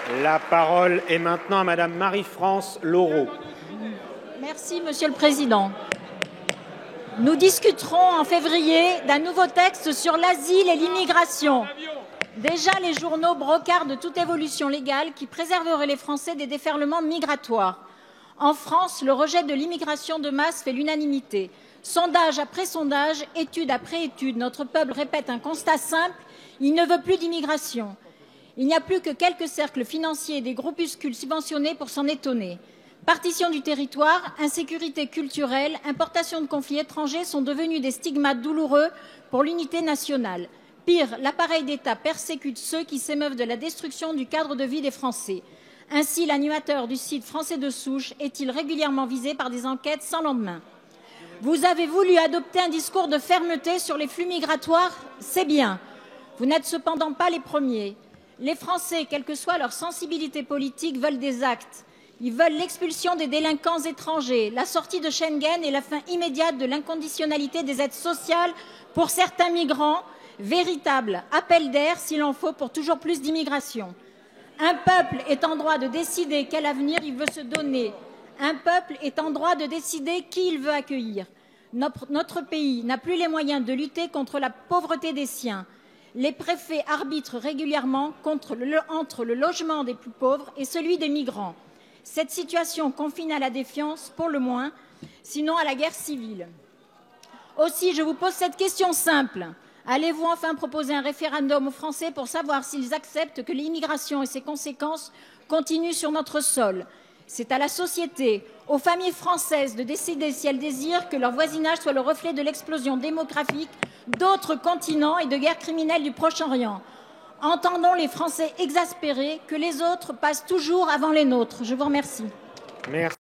La parole est maintenant à Madame Marie-France Lorrault. Merci, Monsieur le Président. Nous discuterons en février d'un nouveau texte sur l'asile et l'immigration. Déjà, les journaux brocardent toute évolution légale qui préserverait les Français des déferlements migratoires. En France, le rejet de l'immigration de masse fait l'unanimité. Sondage après sondage, étude après étude, notre peuple répète un constat simple, il ne veut plus d'immigration. Il n'y a plus que quelques cercles financiers et des groupuscules subventionnés pour s'en étonner. Partition du territoire, insécurité culturelle, importation de conflits étrangers sont devenus des stigmates douloureux pour l'unité nationale. Pire, l'appareil d'État persécute ceux qui s'émeuvent de la destruction du cadre de vie des Français. Ainsi, l'animateur du site Français de souche est-il régulièrement visé par des enquêtes sans lendemain. Vous avez voulu adopter un discours de fermeté sur les flux migratoires, c'est bien. Vous n'êtes cependant pas les premiers. Les Français, quelle que soit leur sensibilité politique, veulent des actes. Ils veulent l'expulsion des délinquants étrangers, la sortie de Schengen et la fin immédiate de l'inconditionnalité des aides sociales pour certains migrants, véritable appel d'air s'il en faut pour toujours plus d'immigration. Un peuple est en droit de décider quel avenir il veut se donner. Un peuple est en droit de décider qui il veut accueillir. Notre pays n'a plus les moyens de lutter contre la pauvreté des siens. Les préfets arbitrent régulièrement entre le logement des plus pauvres et celui des migrants. Cette situation confine à la défiance, pour le moins, sinon à la guerre civile. Aussi, je vous pose cette question simple. Allez-vous enfin proposer un référendum aux Français pour savoir s'ils acceptent que l'immigration et ses conséquences continuent sur notre sol? C'est à la société, aux familles françaises de décider si elles désirent que leur voisinage soit le reflet de l'explosion démographique d'autres continents et de guerres criminelles du Proche-Orient. Entendons les Français exaspérés que les autres passent toujours avant les nôtres. Je vous remercie. Merci.